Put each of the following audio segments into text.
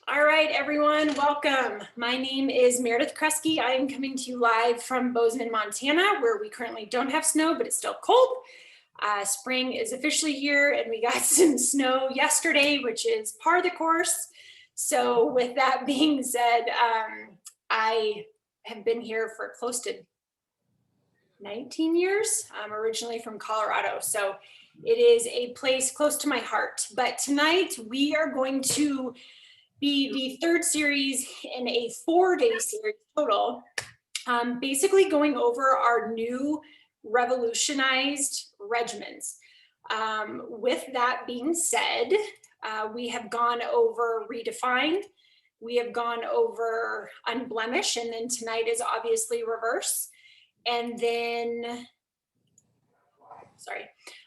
All right, everyone, welcome. My name is Meredith Kresge. I am coming to you live from Bozeman, Montana, where we currently don't have snow, but it's still cold. Spring is officially here, and we got some snow yesterday, which is par the course. So with that being said, I have been here for close to 19 years. I'm originally from Colorado, so it is a place close to my heart. But tonight we are going to be the third series in a 4-day series total, basically going over our new revolutionized regimens. With that being said, we have gone over Redefined, we have gone over Unblemished, and then tonight is obviously Reverse. And then,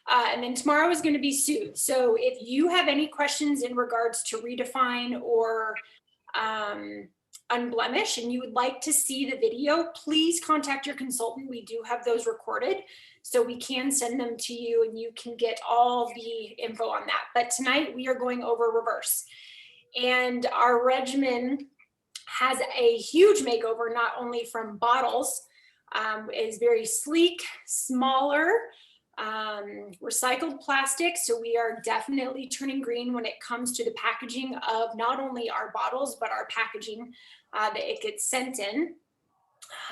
and then tomorrow is going to be Soothe. So if you have any questions in regards to Redefine or Unblemished and you would like to see the video, please contact your consultant. We do have those recorded, so we can send them to you and you can get all the info on that. But tonight we are going over Reverse. And our regimen has a huge makeover, not only from bottles, is very sleek, smaller, recycled plastic. So we are definitely turning green when it comes to the packaging of not only our bottles, but our packaging that it gets sent in.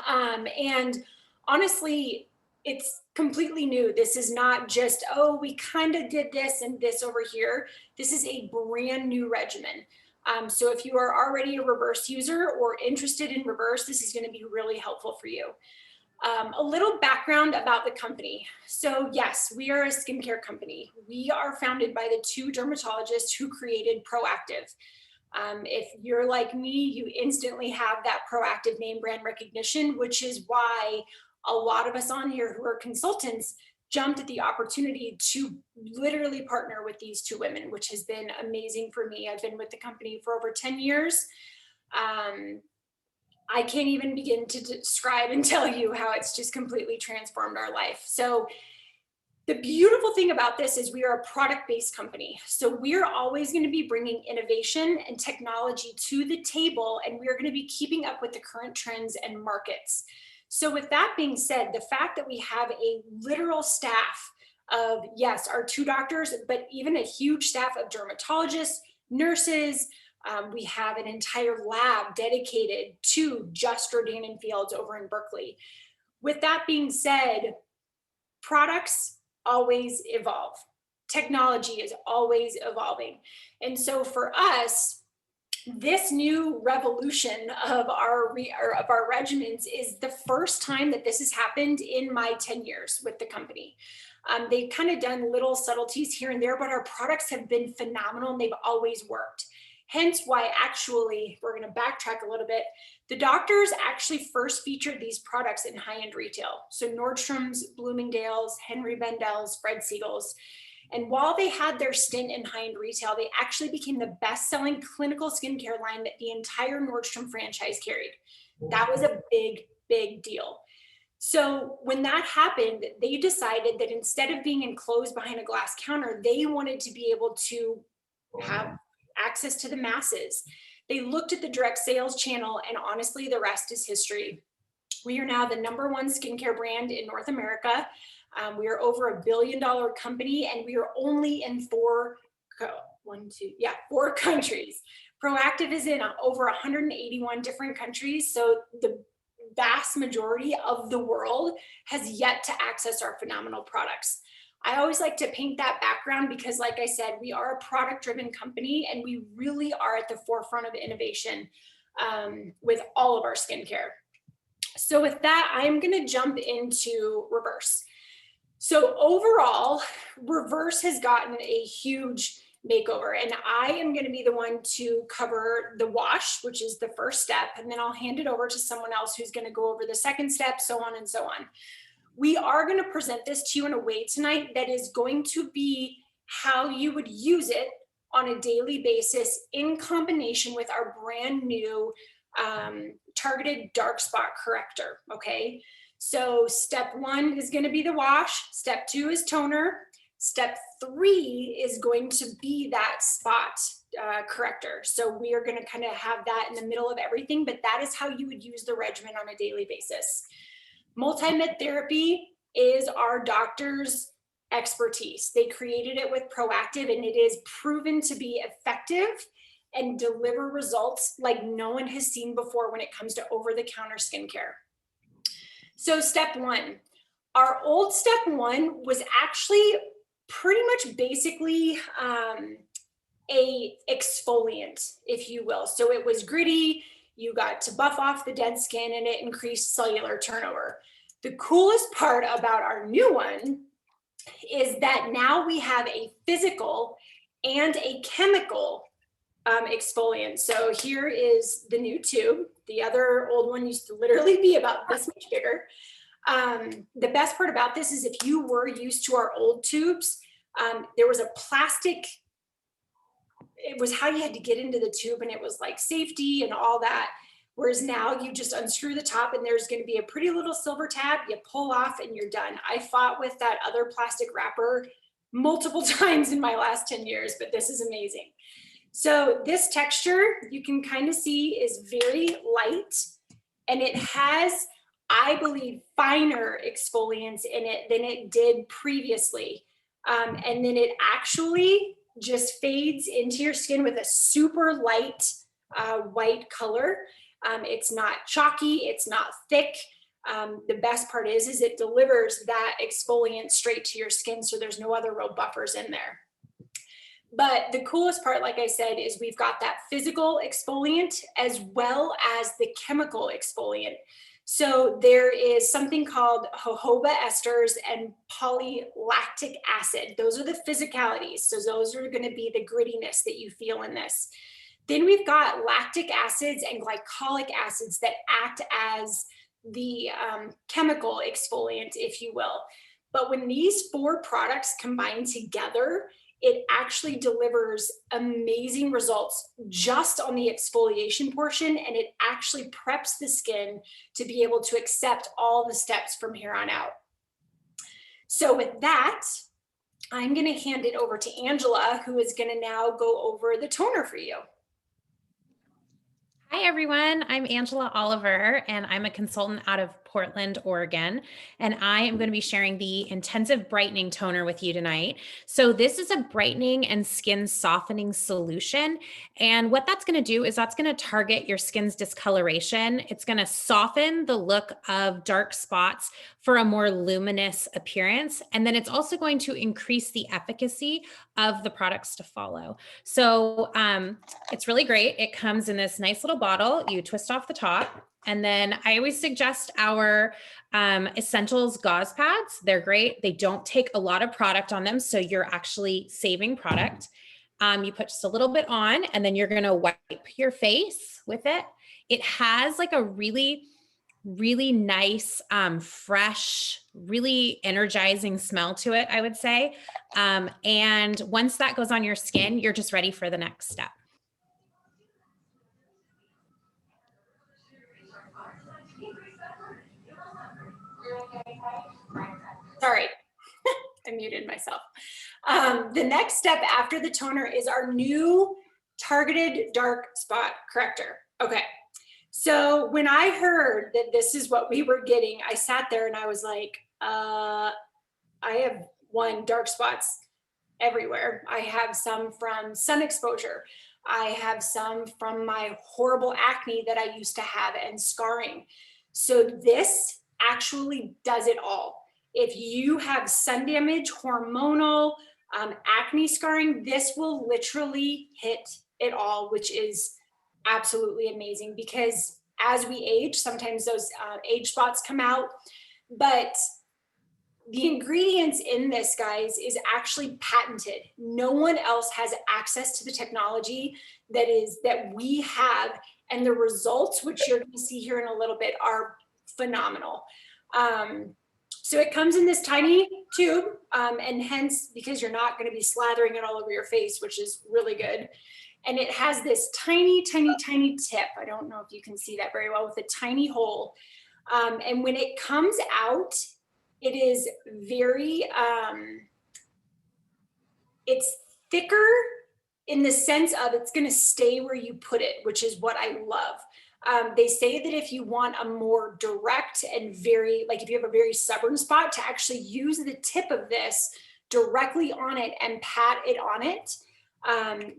And honestly, it's completely new. This is not just, oh, we kind of did this and this over here. This is a brand new regimen. So if you are already a Reverse user or interested in Reverse, this is going to be really helpful for you. A little background about the company. So yes, we are a skincare company. We are founded by the two dermatologists who created Proactive. If you're like me, you instantly have that Proactive name brand recognition, which is why a lot of us on here who are consultants jumped at the opportunity to literally partner with these two women, which has been amazing for me. I've been with the company for over 10 years. I can't even begin to describe and tell you how it's just completely transformed our life. So the beautiful thing about this is we are a product-based company. So we're always going to be bringing innovation and technology to the table, and we're going to be keeping up with the current trends and markets. So with that being said, the fact that we have a literal staff of, yes, our two doctors, but even a huge staff of dermatologists, nurses, we have an entire lab dedicated to just Rodan and Fields over in Berkeley. With that being said, products always evolve. Technology is always evolving. And so for us, this new revolution of our regimens is the first time that this has happened in my 10 years with the company. They've kind of done little subtleties here and there, but our products have been phenomenal and they've always worked. Hence why actually, we're going to backtrack a little bit. The doctors actually first featured these products in high-end retail. So Nordstrom's, Bloomingdale's, Henry Bendel's, Fred Siegel's. And while they had their stint in high-end retail, they actually became the best-selling clinical skincare line that the entire Nordstrom franchise carried. That was a big, big deal. So when that happened, they decided that instead of being enclosed behind a glass counter, they wanted to be able to have access to the masses. They looked at the direct sales channel, and honestly, the rest is history. We are now the #1 skincare brand in North America. We are over $1 billion company, and we are only in 4 countries. Proactive is in over 181 different countries. So the vast majority of the world has yet to access our phenomenal products. I always like to paint that background because, like I said, we are a product-driven company and we really are at the forefront of innovation with all of our skincare. So with that, I'm going to jump into Reverse. So overall, Reverse has gotten a huge makeover, and I am going to be the one to cover the wash, which is the first step, and then I'll hand it over to someone else who's going to go over the second step, so on and so on. We are going to present this to you in a way tonight that is going to be how you would use it on a daily basis in combination with our brand new Targeted Dark Spot Corrector, okay? So step 1 is going to be the wash. Step 2 is toner. Step 3 is going to be that spot corrector. So we are going to kind of have that in the middle of everything, but that is how you would use the regimen on a daily basis. Multimed Therapy is our doctor's expertise. They created it with Proactive, and it is proven to be effective and deliver results like no one has seen before when it comes to over-the-counter skincare. So step 1, our old step 1 was actually pretty much basically a exfoliant, if you will. So it was gritty, you got to buff off the dead skin, and it increased cellular turnover. The coolest part about our new one is that now we have a physical and a chemical exfoliant. So here is the new tube. The other old one used to literally be about this much bigger. The best part about this is if you were used to our old tubes, there was a plastic, it was how you had to get into the tube, and it was like safety and all that. Whereas now you just unscrew the top and there's going to be a pretty little silver tab, you pull off and you're done. I fought with that other plastic wrapper multiple times in my last 10 years, but this is amazing. So this texture, you can kind of see, is very light, and it has, I believe, finer exfoliants in it than it did previously. And then it actually just fades into your skin with a super light white color. It's not chalky, it's not thick. The best part is it delivers that exfoliant straight to your skin, so there's no other real buffers in there. But the coolest part, like I said, is we've got that physical exfoliant as well as the chemical exfoliant. So there is something called jojoba esters and polylactic acid. Those are the physicalities. So those are going to be the grittiness that you feel in this. Then we've got lactic acids and glycolic acids that act as the chemical exfoliant, if you will. But when these 4 products combine together, it actually delivers amazing results just on the exfoliation portion, and it actually preps the skin to be able to accept all the steps from here on out. So with that, I'm going to hand it over to Angela, who is going to now go over the toner for you. Hi, everyone. I'm Angela Oliver, and I'm a consultant out of Portland, Oregon, and I am going to be sharing the Intensive Brightening Toner with you tonight. So this is a brightening and skin softening solution, and what that's going to do is that's going to target your skin's discoloration. It's going to soften the look of dark spots for a more luminous appearance, and then it's also going to increase the efficacy of the products to follow. So it's really great. It comes in this nice little bottle. You twist off the top. And then I always suggest our Essentials gauze pads. They're great. They don't take a lot of product on them, so you're actually saving product. You put just a little bit on, and then you're going to wipe your face with it. It has like a really nice, fresh, really energizing smell to it, I would say. And once that goes on your skin, you're just ready for the next step. Sorry, I muted myself. The next step after the toner is our new Targeted Dark Spot Corrector. Okay, so when I heard that this is what we were getting, I sat there and I was like, I have dark spots everywhere. I have some from sun exposure. I have some from my horrible acne that I used to have and scarring. So this actually does it all. If you have sun damage, hormonal, acne scarring, this will literally hit it all, which is absolutely amazing, because as we age, sometimes those age spots come out, but the ingredients in this, guys, is actually patented. No one else has access to the technology that we have, and the results, which you're going to see here in a little bit, are phenomenal. So it comes in this tiny tube, and hence, because you're not going to be slathering it all over your face, which is really good. And it has this tiny tip. I don't know if you can see that very well, with a tiny hole. And when it comes out, it is very, It's thicker in the sense of it's going to stay where you put it, which is what I love. They say that if you want a more direct and very, like if you have a very stubborn spot, to actually use the tip of this directly on it and pat it on it.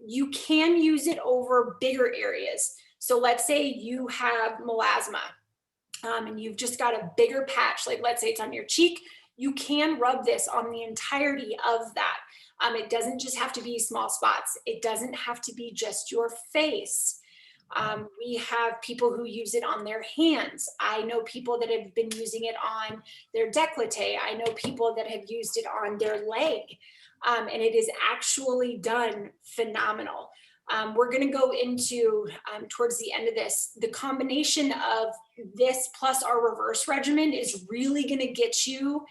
You can use it over bigger areas. So let's say you have melasma and you've just got a bigger patch, like let's say it's on your cheek, you can rub this on the entirety of that. It doesn't just have to be small spots. It doesn't have to be just your face. We have people who use it on their hands. I know people that have been using it on their décolleté. I know people that have used it on their leg. And it is actually done phenomenal. We're going to go into, towards the end of this, the combination of this plus our reverse regimen is really going to get you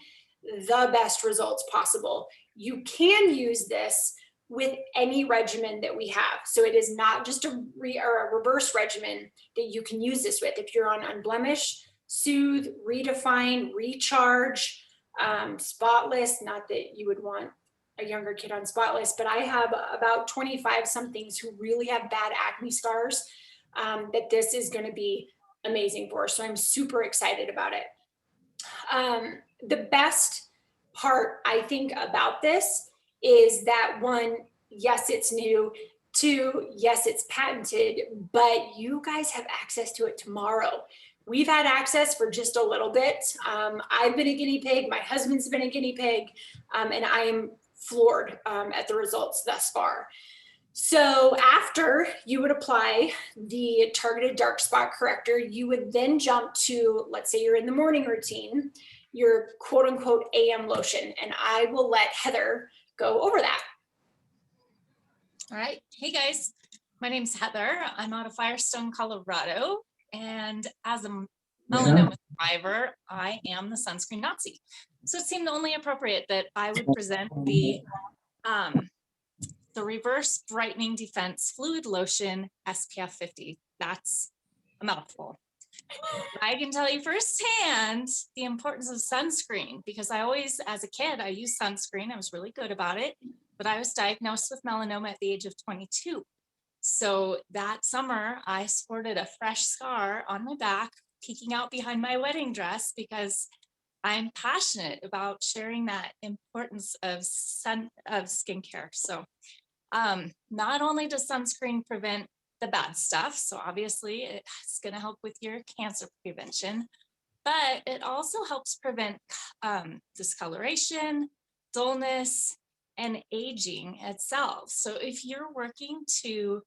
the best results possible. You can use this with any regimen that we have. So it is not just a reverse regimen that you can use this with. If you're on Unblemished, Soothe, Redefine, Recharge, Spotless, not that you would want a younger kid on Spotless, but I have about 25 somethings who really have bad acne scars that this is going to be amazing for. So I'm super excited about it. The best part I think about this is that one, yes, it's new. Two, yes, it's patented, but you guys have access to it tomorrow. We've had access for just a little bit. I've been a guinea pig. My husband's been a guinea pig, and I am floored at the results thus far. So after you would apply the Targeted Dark Spot Corrector, you would then jump to, let's say you're in the morning routine, your quote unquote AM lotion. And I will let Heather go over that. All right. Hey guys, my name's Heather. I'm out of Firestone, Colorado. And as a melanoma survivor, I am the sunscreen Nazi. So it seemed only appropriate that I would present the Reverse Brightening Defense Fluid Lotion SPF 50. That's a mouthful. I can tell you firsthand the importance of sunscreen, because I always, as a kid, I used sunscreen. I was really good about it, but I was diagnosed with melanoma at the age of 22. So that summer, I sported a fresh scar on my back, peeking out behind my wedding dress, because I'm passionate about sharing that importance of skincare. So not only does sunscreen prevent the bad stuff, so obviously it's going to help with your cancer prevention, but it also helps prevent discoloration, dullness, and aging itself. So if you're working to,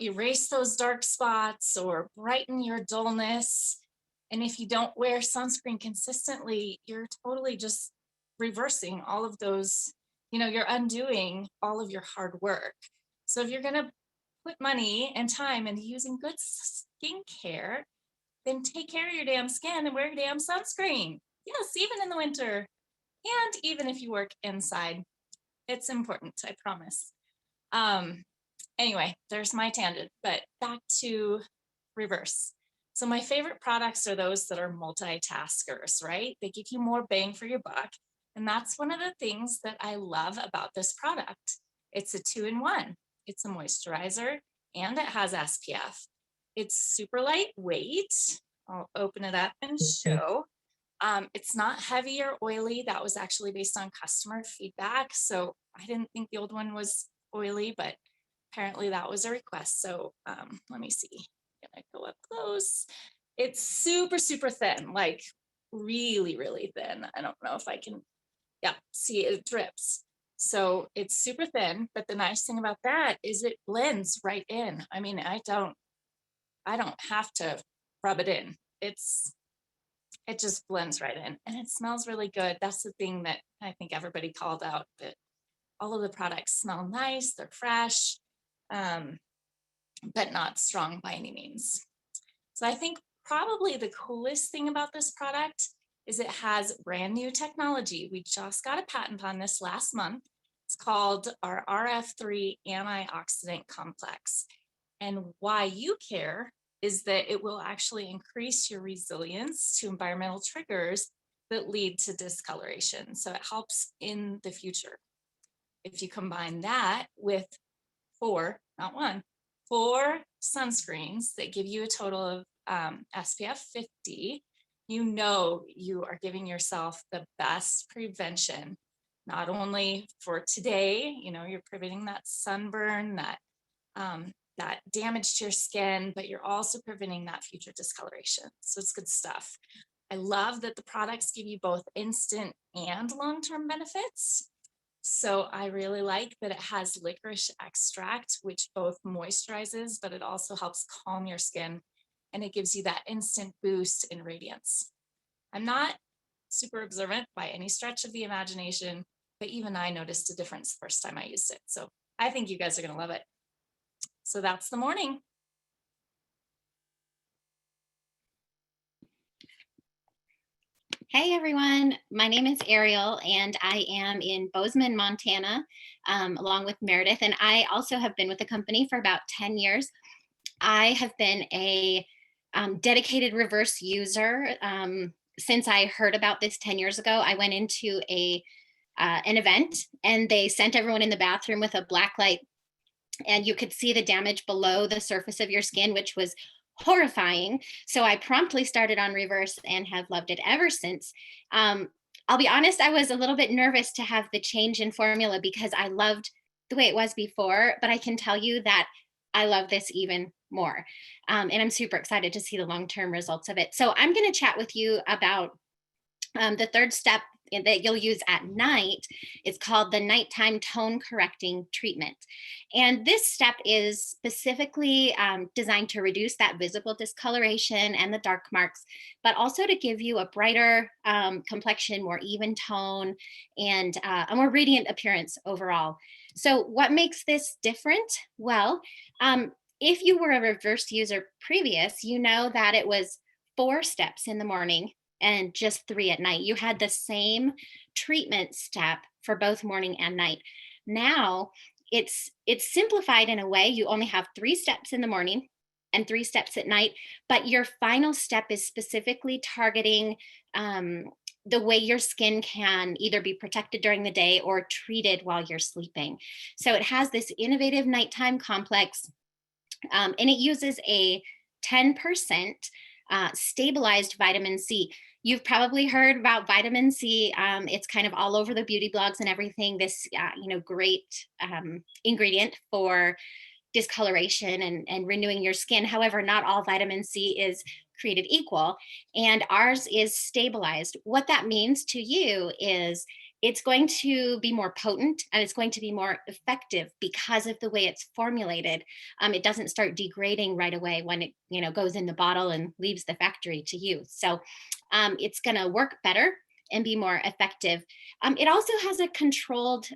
erase those dark spots or brighten your dullness, and if you don't wear sunscreen consistently, you're totally just reversing all of those, you're undoing all of your hard work. So if you're going to put money and time into using good skincare, then take care of your damn skin and wear your damn sunscreen. Yes, even in the winter. And even if you work inside, it's important, I promise. Anyway, there's my tangent, but back to reverse. So my favorite products are those that are multitaskers, right? They give you more bang for your buck. And that's one of the things that I love about this product. It's a 2-in-1. It's a moisturizer and it has SPF. It's super lightweight. I'll open it up and show. It's not heavy or oily. That was actually based on customer feedback. So I didn't think the old one was oily, but apparently that was a request. So let me see. Can I go up close? It's super, super thin, like really, really thin. I don't know if I can, yeah, see it drips. So it's super thin, but the nice thing about that is it blends right in. I mean, I don't have to rub it in. It just blends right in and it smells really good. That's the thing that I think everybody called out, that all of the products smell nice, they're fresh, but not strong by any means. So I think probably the coolest thing about this product is it has brand new technology. We just got a patent on this last month. It's called our Rf3 Antioxidant Complex. And why you care is that it will actually increase your resilience to environmental triggers that lead to discoloration. So it helps in the future. if you combine that with 4, not 1, 4 sunscreens that give you a total of SPF 50, you know you are giving yourself the best prevention, not only for today, you know, you're preventing that sunburn, that damage to your skin, but you're also preventing that future discoloration. So it's good stuff. I love that the products give you both instant and long-term benefits. So I really like that it has licorice extract, which both moisturizes, but it also helps calm your skin, and it gives you that instant boost in radiance. I'm not super observant by any stretch of the imagination, but even I noticed a difference the first time I used it. So I think you guys are going to love it. So that's the morning. Hey everyone, my name is Ariel and I am in Bozeman, Montana, along with Meredith. And I also have been with the company for about 10 years. I have been a dedicated reverse user since I heard about this 10 years ago. I went into an event and they sent everyone in the bathroom with a black light, and you could see the damage below the surface of your skin, which was horrifying. So I promptly started on reverse and have loved it ever since. I'll be honest, I was a little bit nervous to have the change in formula because I loved the way it was before, but I can tell you that I love this even more. And I'm super excited to see the long-term results of it. So I'm going to chat with you about the third step that you'll use at night. Is called the nighttime tone correcting treatment. And this step is specifically designed to reduce that visible discoloration and the dark marks, but also to give you a brighter complexion, more even tone, and a more radiant appearance overall. So what makes this different? Well, if you were a reverse user previous, you know that it was 4 steps in the morning and just 3 at night. You had the same treatment step for both morning and night. Now it's simplified in a way. You only have 3 steps in the morning and 3 steps at night, but your final step is specifically targeting the way your skin can either be protected during the day or treated while you're sleeping. So it has this innovative nighttime complex, and it uses a 10% stabilized vitamin C. You've probably heard about vitamin C. It's kind of all over the beauty blogs and everything. This, great ingredient for discoloration and renewing your skin. However, not all vitamin C is created equal, and ours is stabilized. What that means to you is it's going to be more potent and it's going to be more effective because of the way it's formulated. It doesn't start degrading right away when it goes in the bottle and leaves the factory to you. So it's going to work better and be more effective. It also has a controlled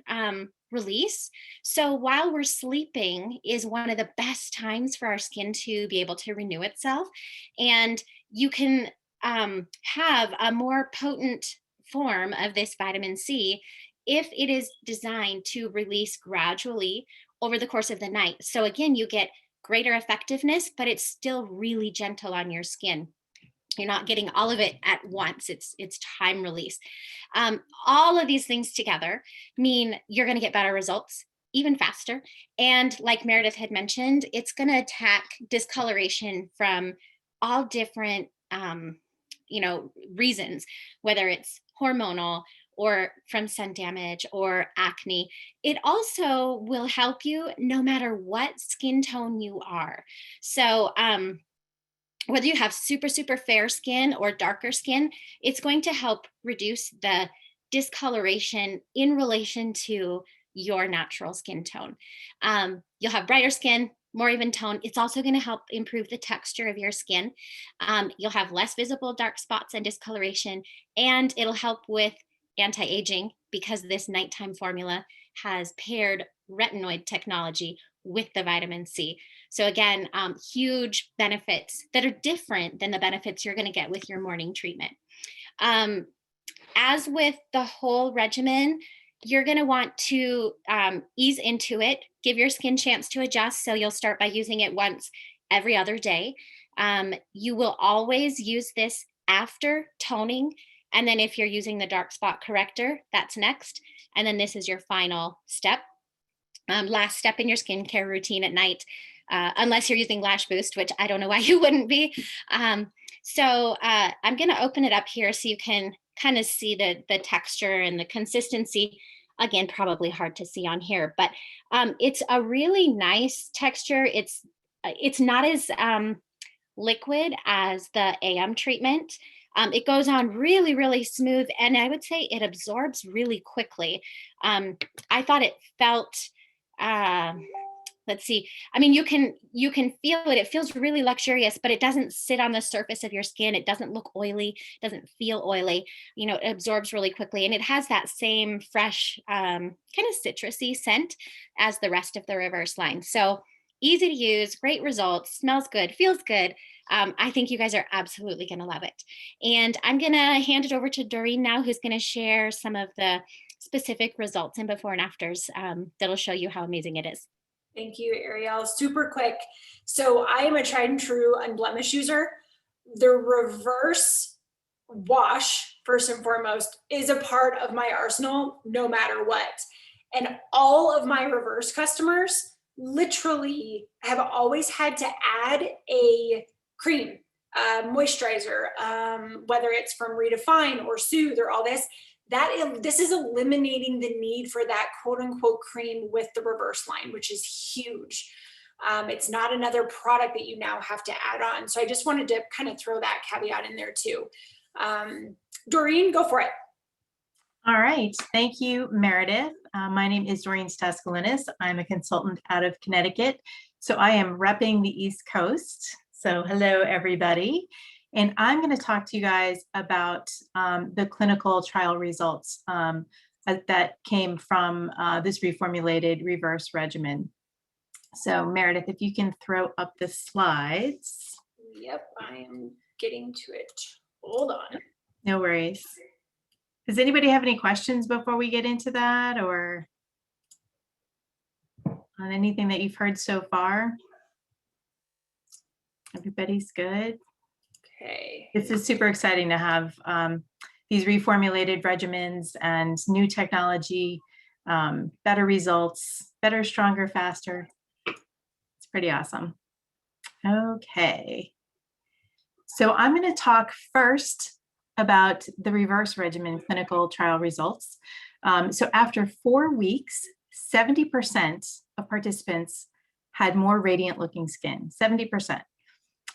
release. So while we're sleeping is one of the best times for our skin to be able to renew itself. And you can have a more potent form of this vitamin C if it is designed to release gradually over the course of the night. So again, you get greater effectiveness, but it's still really gentle on your skin. You're not getting all of it at once. It's time release. All of these things together mean you're going to get better results even faster. And like Meredith had mentioned, it's going to attack discoloration from all different reasons, whether it's hormonal or from sun damage or acne. It also will help you no matter what skin tone you are. So whether you have super, super fair skin or darker skin, it's going to help reduce the discoloration in relation to your natural skin tone. You'll have brighter skin, more even tone. It's also going to help improve the texture of your skin. You'll have less visible dark spots and discoloration, and it'll help with anti-aging because this nighttime formula has paired retinoid technology with the vitamin C. So again, huge benefits that are different than the benefits you're going to get with your morning treatment. As with the whole regimen, you're going to want to ease into it, give your skin chance to adjust. So you'll start by using it once every other day. You will always use this after toning And then if you're using the dark spot corrector, that's next. And then this is your final step. Last step in your skincare routine at night, unless you're using Lash Boost, which I don't know why you wouldn't be. I'm going to open it up here so you can kind of see the texture and the consistency. Again, probably hard to see on here, but it's a really nice texture. It's not as liquid as the AM treatment. It goes on really, really smooth, and I would say it absorbs really quickly. I thought it felt, let's see. I mean, you can feel it. It feels really luxurious, but it doesn't sit on the surface of your skin. It doesn't look oily, doesn't feel oily. You know, it absorbs really quickly, and it has that same fresh, kind of citrusy scent as the rest of the reverse line. So easy to use, great results, smells good, feels good. I think you guys are absolutely going to love it. And I'm going to hand it over to Doreen now, who's going to share some of the specific results and before and afters that'll show you how amazing it is. Thank you, Ariel. Super quick. So I am a tried and true unblemished user. The reverse wash, first and foremost, is a part of my arsenal no matter what. And all of my reverse customers literally have always had to add a cream, moisturizer, whether it's from Redefine or Soothe or all this. This is eliminating the need for that quote unquote cream with the reverse line, which is huge. It's not another product that you now have to add on. So I just wanted to kind of throw that caveat in there too. Doreen, go for it. All right, thank you, Meredith. My name is Doreen Staskalinis. I'm a consultant out of Connecticut. So I am repping the East Coast. So hello, everybody. And I'm going to talk to you guys about the clinical trial results that came from this reformulated reverse regimen. So Meredith, if you can throw up the slides. Yep, I am getting to it. Hold on. No worries. Does anybody have any questions before we get into that, or on anything that you've heard so far? Everybody's good? Okay. This is super exciting to have these reformulated regimens and new technology, better results, better, stronger, faster. It's pretty awesome. Okay. So I'm going to talk first about the reverse regimen clinical trial results. So after 4 weeks, 70% of participants had more radiant looking skin, 70%.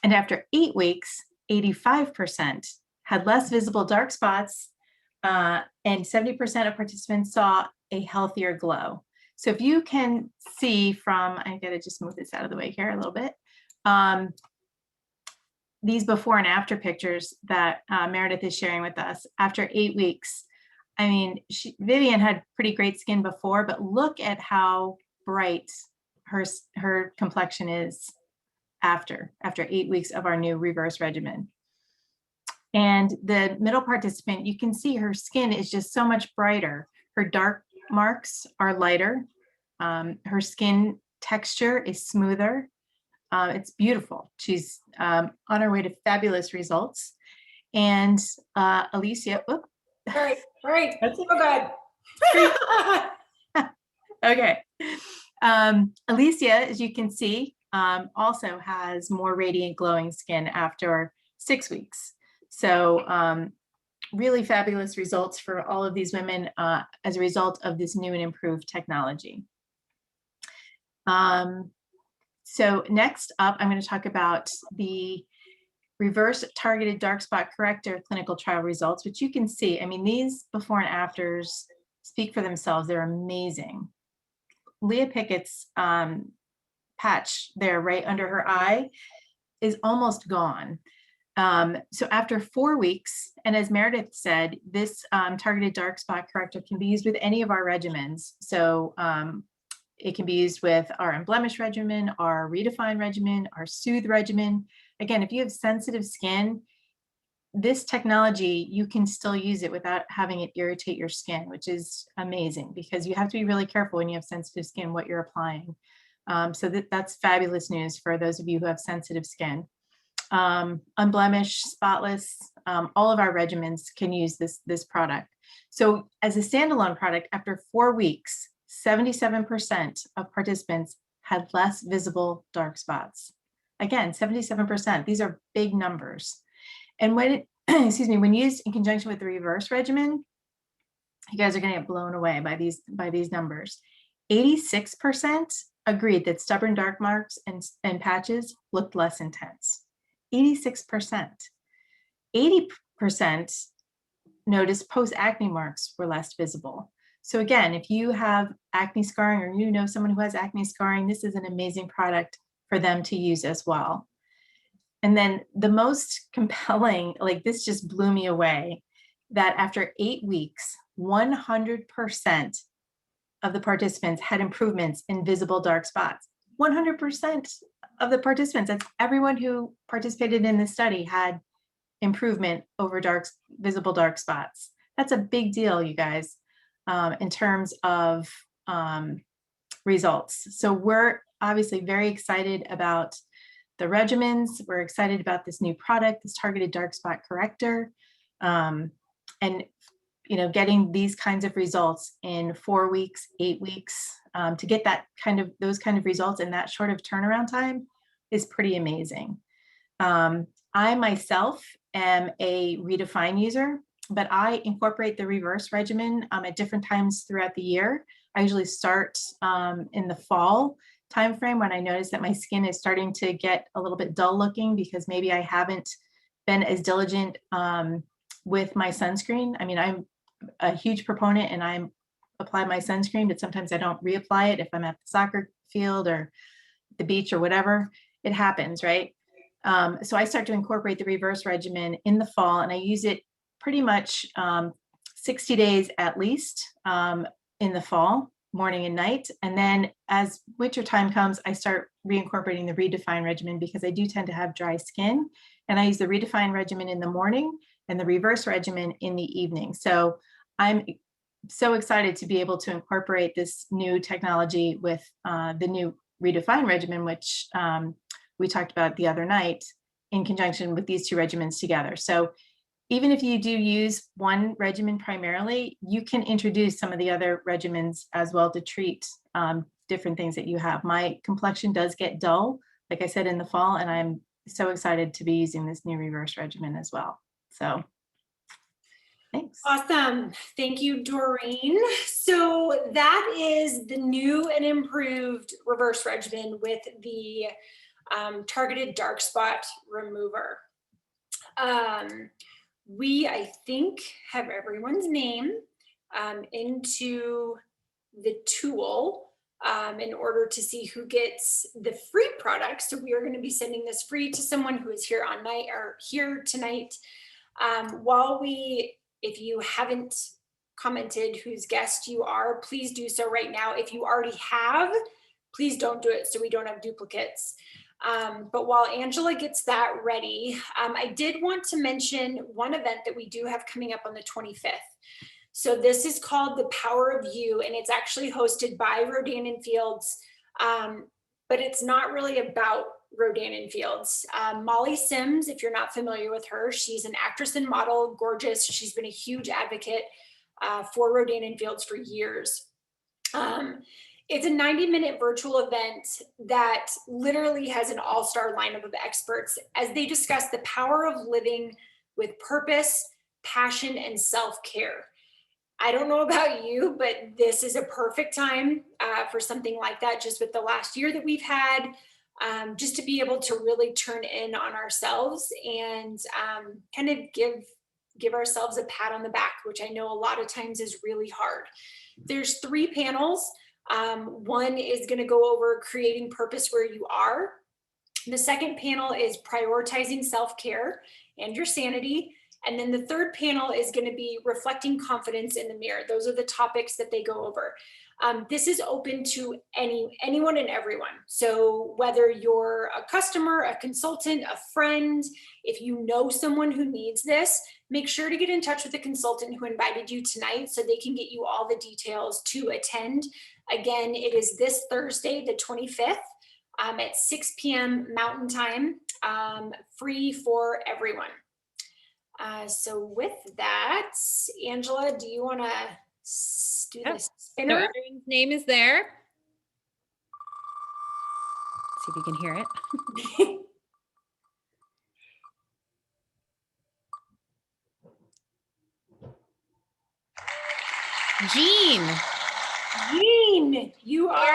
And after 8 weeks, 85% had less visible dark spots, and 70% of participants saw a healthier glow. So if you can see from, I gotta just move this out of the way here a little bit, these before and after pictures that Meredith is sharing with us after 8 weeks. I mean, Vivian had pretty great skin before, but look at how bright her complexion is after 8 weeks of our new reverse regimen. And the middle participant, you can see her skin is just so much brighter. Her dark marks are lighter. Her skin texture is smoother. It's beautiful. She's on her way to fabulous results. And Alicia, All right. That's so good. Okay. Alicia, as you can see, also has more radiant glowing skin after 6 weeks. So really fabulous results for all of these women as a result of this new and improved technology. So next up, I'm going to talk about the reverse targeted dark spot corrector clinical trial results, which you can see. I mean, these before and afters speak for themselves. They're amazing. Leah Pickett's patch there right under her eye is almost gone. So after 4 weeks, and as Meredith said, this targeted dark spot corrector can be used with any of our regimens. So it can be used with our Unblemished regimen, our Redefine regimen, our Soothe regimen. Again, if you have sensitive skin, this technology, you can still use it without having it irritate your skin, which is amazing because you have to be really careful when you have sensitive skin, what you're applying. So that's fabulous news for those of you who have sensitive skin. unblemished, spotless. All of our regimens can use this product. So as a standalone product, after 4 weeks, 77% of participants had less visible dark spots. Again, 77%. These are big numbers. And when excuse me, when used in conjunction with the reverse regimen, you guys are going to get blown away by these numbers. 86% agreed that stubborn dark marks and patches looked less intense. 86%. 80% noticed post-acne marks were less visible. So again, if you have acne scarring or you know someone who has acne scarring, this is an amazing product for them to use as well. And then the most compelling, like this just blew me away, that after 8 weeks, 100% of the participants had improvements in visible dark spots. 100% of the participants, that's everyone who participated in this study, had improvement over visible dark spots. That's a big deal, you guys, in terms of results. So we're obviously very excited about the regimens. We're excited about this new product, this Targeted Dark Spot Corrector, and getting these kinds of results in 4 weeks, 8 weeks, to get those kind of results in that short of turnaround time is pretty amazing. I myself am a Redefine user, but I incorporate the reverse regimen at different times throughout the year. I usually start in the fall timeframe when I notice that my skin is starting to get a little bit dull looking because maybe I haven't been as diligent with my sunscreen. I mean, I'm a huge proponent and I apply my sunscreen, but sometimes I don't reapply it if I'm at the soccer field or the beach or whatever. It happens, right? So I start to incorporate the reverse regimen in the fall, and I use it pretty much 60 days at least in the fall, morning and night. And then as winter time comes, I start reincorporating the Redefine regimen because I do tend to have dry skin. And I use the Redefine regimen in the morning and the reverse regimen in the evening. So I'm so excited to be able to incorporate this new technology with the new Redefine regimen, which we talked about the other night, in conjunction with these two regimens together. So even if you do use one regimen primarily, you can introduce some of the other regimens as well to treat different things that you have. My complexion does get dull, like I said, in the fall, and I'm so excited to be using this new reverse regimen as well. So thanks. Awesome. Thank you, Doreen. So that is the new and improved reverse regimen with the Targeted Dark Spot Remover. We, I think, have everyone's name into the tool in order to see who gets the free product. So we are going to be sending this free to someone who is here here tonight. If you haven't commented whose guest you are, please do so right now. If you already have, please don't do it so we don't have duplicates. But while Angela gets that ready, I did want to mention one event that we do have coming up on the 25th. So this is called The Power of You, and it's actually hosted by Rodan & Fields, but it's not really about Rodan & Fields. Molly Sims, if you're not familiar with her, she's an actress and model, gorgeous. She's been a huge advocate for Rodan & Fields for years. It's a 90-minute virtual event that literally has an all-star lineup of experts as they discuss the power of living with purpose, passion, and self-care. I don't know about you, but this is a perfect time for something like that, just with the last year that we've had, just to be able to really turn in on ourselves and kind of give ourselves a pat on the back, which I know a lot of times is really hard. There's 3 panels. One is going to go over creating purpose where you are. The second panel is prioritizing self-care and your sanity. And then the third panel is going to be reflecting confidence in the mirror. Those are the topics that they go over. This is open to anyone and everyone. So whether you're a customer, a consultant, a friend, if you know someone who needs this, make sure to get in touch with the consultant who invited you tonight so they can get you all the details to attend. Again, it is this Thursday, the 25th, at 6 p.m. Mountain Time, free for everyone. So with that, Angela, do you want to do Yep. this So spinner? everyone's name is there. See if you can hear it. Jean. Jean, you are